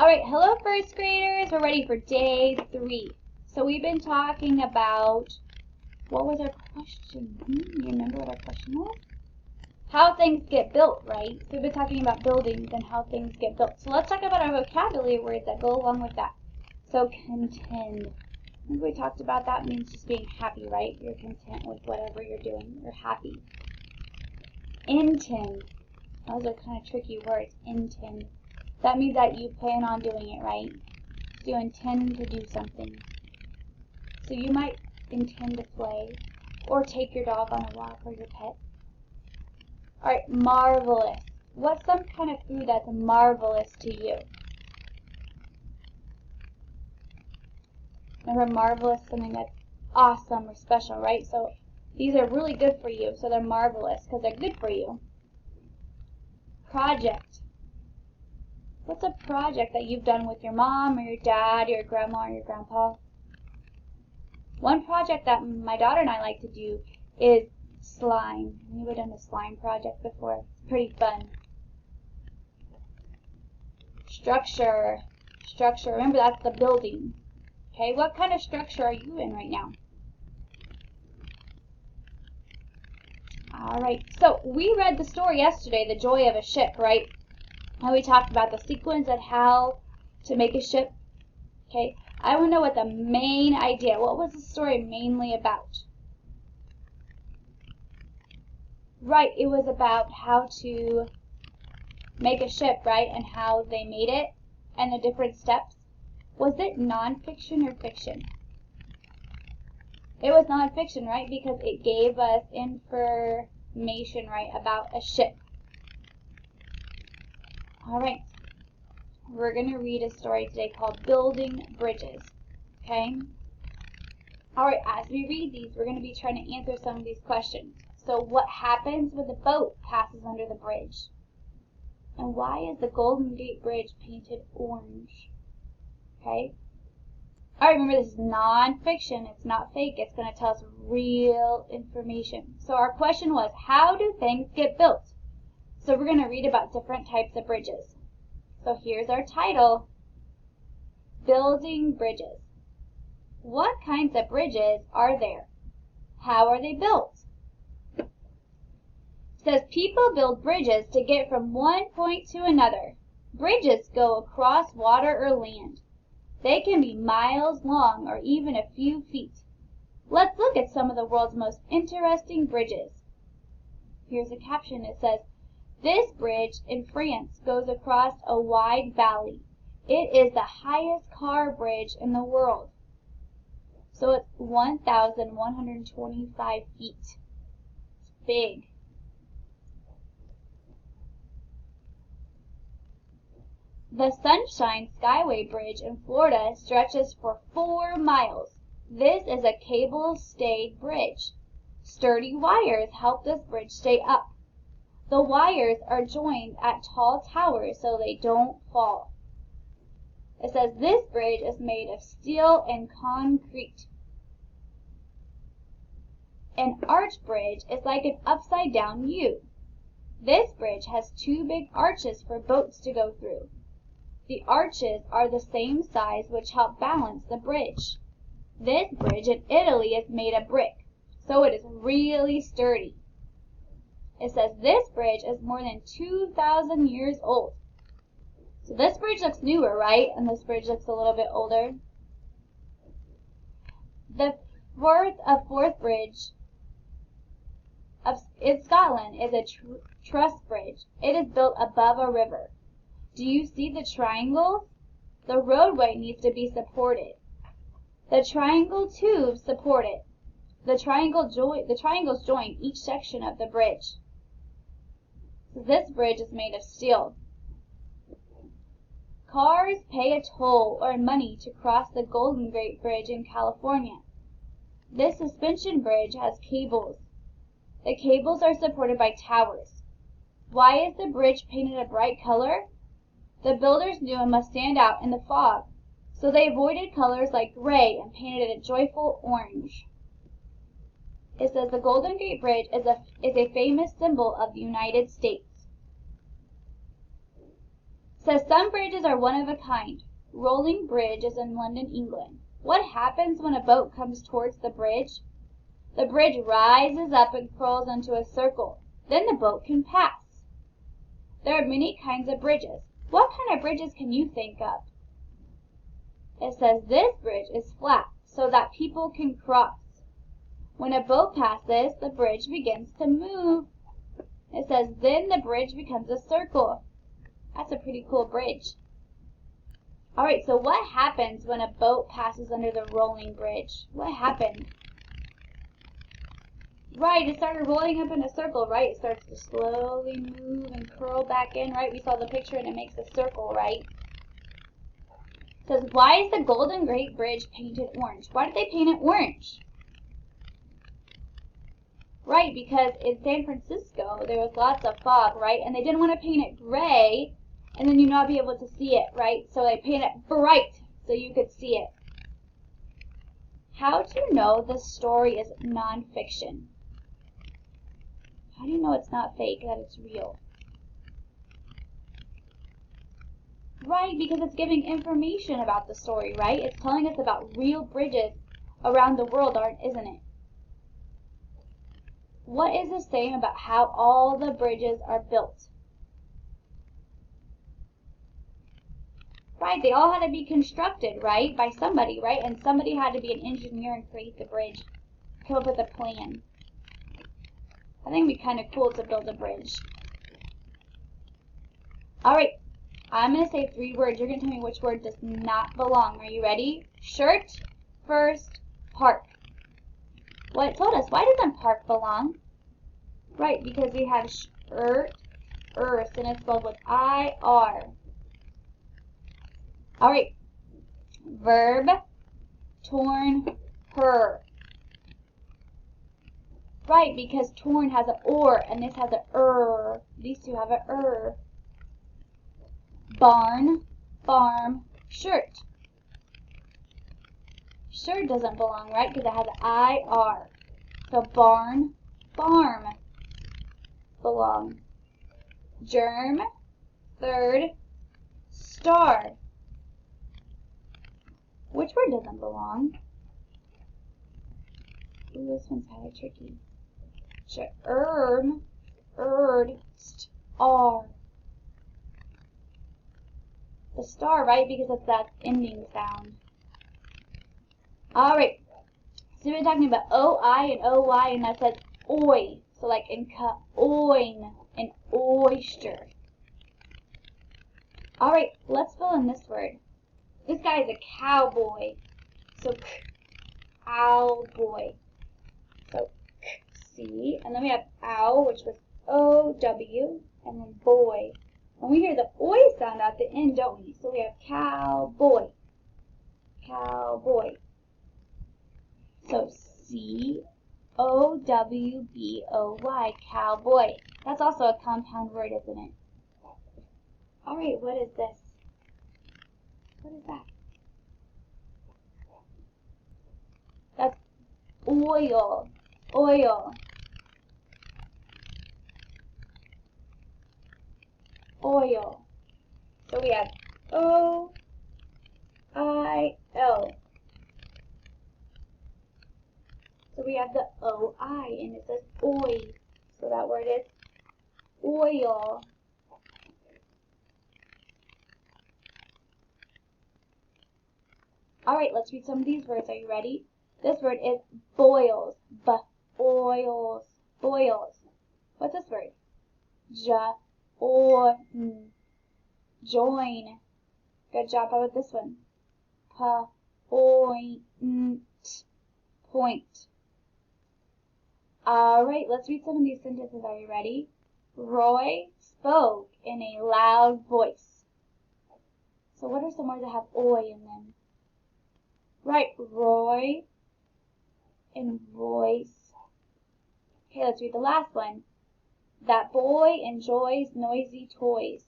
Alright, hello first graders. We're ready for day 3. So we've been talking about, what was our question? You remember what our question was? How things get built, right? So we've been talking about buildings and how things get built. So let's talk about our vocabulary words that go along with that. So contend. I think we talked about that means just being happy, right? You're content with whatever you're doing. You're happy. Intend. Those are kind of tricky words. Intend. That means that you plan on doing it, right? So you intend to do something. So you might intend to play or take your dog on a walk or your pet. Alright, marvelous. What's some kind of food that's marvelous to you? Remember, marvelous, something that's awesome or special, right? So these are really good for you, so they're marvelous because they're good for you. Project. What's a project that you've done with your mom or your dad or your grandma or your grandpa? One project that my daughter and I like to do is slime. Have you done a slime project before? It's pretty fun. Structure. Structure. Remember, that's the building. Okay, what kind of structure are you in right now? Alright, so we read the story yesterday, The Joy of a Ship, right? And we talked about the sequence of how to make a ship. Okay, I want to know what the main idea, what was the story mainly about? Right, it was about how to make a ship, right? And how they made it and the different steps. Was it nonfiction or fiction? It was nonfiction, right? Because it gave us information, right, about a ship. Alright, we're going to read a story today called Building Bridges. Okay? Alright, as we read these, we're going to be trying to answer some of these questions. So what happens when the boat passes under the bridge? And why is the Golden Gate Bridge painted orange? Okay? Alright, remember this is non-fiction. It's not fake. It's going to tell us real information. So our question was, how do things get built? So we're going to read about different types of bridges. So here's our title, Building Bridges. What kinds of bridges are there? How are they built? It says people build bridges to get from one point to another. Bridges go across water or land. They can be miles long or even a few feet. Let's look at some of the world's most interesting bridges. Here's a caption. It says, this bridge in France goes across a wide valley. It is the highest car bridge in the world. So it's 1,125 feet. It's big. The Sunshine Skyway Bridge in Florida stretches for 4 miles. This is a cable-stayed bridge. Sturdy wires help this bridge stay up. The wires are joined at tall towers so they don't fall. It says this bridge is made of steel and concrete. An arch bridge is like an upside-down U. This bridge has 2 big arches for boats to go through. The arches are the same size which help balance the bridge. This bridge in Italy is made of brick, so it is really sturdy. It says this bridge is more than 2,000 years old. So this bridge looks newer, right? And this bridge looks a little bit older. The fourth bridge in Scotland is a truss bridge. It is built above a river. Do you see the triangles? The roadway needs to be supported. The triangle tubes support it. The triangles join each section of the bridge. So this bridge is made of steel. Cars pay a toll or money to cross the Golden Gate Bridge in California. This suspension bridge has cables. The cables are supported by towers. Why is the bridge painted a bright color? The builders knew it must stand out in the fog, so they avoided colors like gray and painted it a joyful orange. It says the Golden Gate Bridge is a famous symbol of the United States. Says some bridges are one of a kind. Rolling Bridge is in London, England. What happens when a boat comes towards the bridge? The bridge rises up and curls into a circle. Then the boat can pass. There are many kinds of bridges. What kind of bridges can you think of? It says this bridge is flat so that people can cross. When a boat passes, the bridge begins to move. It says then the bridge becomes a circle. That's a pretty cool bridge. Alright, so what happens when a boat passes under the rolling bridge? What happens? Right, it started rolling up in a circle, right? It starts to slowly move and curl back in, right? We saw the picture and it makes a circle, right? It says, why is the Golden Gate Bridge painted orange? Why did they paint it orange? Right, because in San Francisco, there was lots of fog, right? And they didn't want to paint it gray, and then you'd not be able to see it, right? So they painted it bright so you could see it. How do you know this story is nonfiction? How do you know it's not fake, that it's real? Right, because it's giving information about the story, right? It's telling us about real bridges around the world, isn't it? What is the saying about how all the bridges are built? Right, they all had to be constructed, right, by somebody, right? And somebody had to be an engineer and create the bridge, come up with a plan. I think it'd be kind of cool to build a bridge. Alright, I'm going to say 3 words. You're going to tell me which word does not belong. Are you ready? Shirt, first, park. Well, it told us, why doesn't park belong? Right, because we have shirt, earth, and it's spelled with I-R. Alright, verb, torn, her. Right, because torn has an or, and this has a These two have a Barn, farm, shirt. Shirt doesn't belong, right, because it has an I-R. So barn, farm belong. Germ, third, star. Which word doesn't belong? Ooh, this one's kind of tricky. Star. The star, right? Because it's that ending sound. Alright. So we're talking about O-I and O-Y, and that says oi. So like in oin, an oyster. Alright, let's fill in this word. This guy is a cowboy. So cowboy. So C, and then we have ow, which was O-W, and then boy. And we hear the oi sound at the end, don't we? So we have cowboy. Cowboy. So C-O-W-B-O-Y, cowboy. That's also a compound word, isn't it? Alright, what is this? What is that? That's oil. Oil. Oil. So we have O-I-L. So we have the O-I, and it says oi. So that word is oil. Alright, let's read some of these words. Are you ready? This word is boils. Boils. Boils. What's this word? Join. Good job. How about this one? Point. Alright, let's read some of these sentences. Are you ready? Roy spoke in a loud voice. So what are some words that have oi in them? Right, Roy and voice. Okay, let's read the last one. That boy enjoys noisy toys.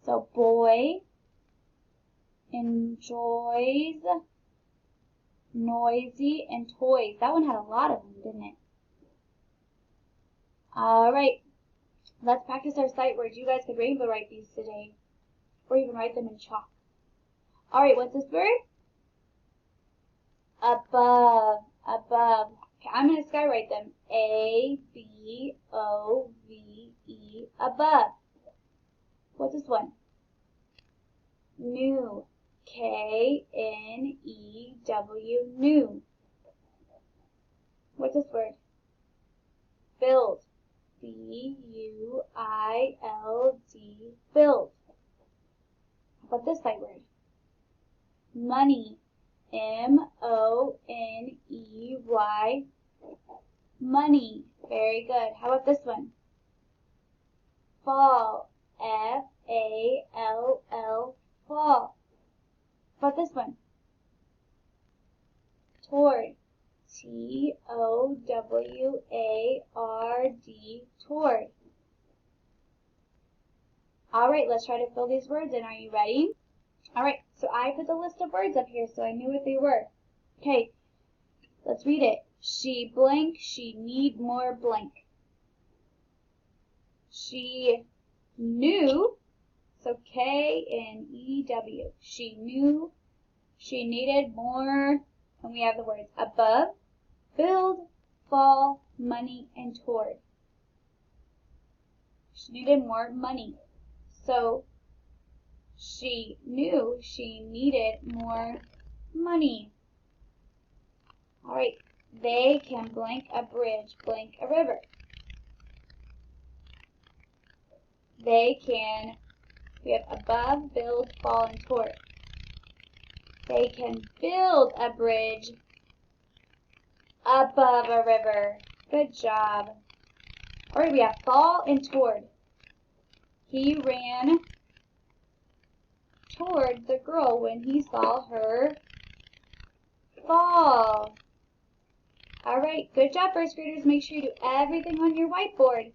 So boy enjoys noisy and toys. That one had a lot of them, didn't it? Alright. Let's practice our sight words. You guys could rainbow write these today, or even write them in chalk. All right, what's this word? Above, above. Okay, I'm going to skywrite them. A-B-O-V-E, above. What's this one? New, K-N-E-W, new. What's this word? Build, B-U-I-L-D, build. How about this sight word? Money, M-O-N-E-Y, money. Very good. How about this one? Fall, F-A-L-L, fall. How about this one? Toward, T-O-W-A-R-D, toward. All right, let's try to fill these words in. Are you ready? All right, so I put the list of words up here so I knew what they were. Okay, let's read it. She blank, she need more blank. She knew, so K-N-E-W. She knew she needed more, and we have the words above, build, fall, money, and toward. She needed more money, so she knew she needed more money. All right, they can blank a bridge, blank a river. They can, we have above, build, fall, and toward. They can build a bridge above a river. Good job. All right, we have fall and toward. He ran toward the girl when he saw her fall. All right, good job, first graders. Make sure you do everything on your whiteboard.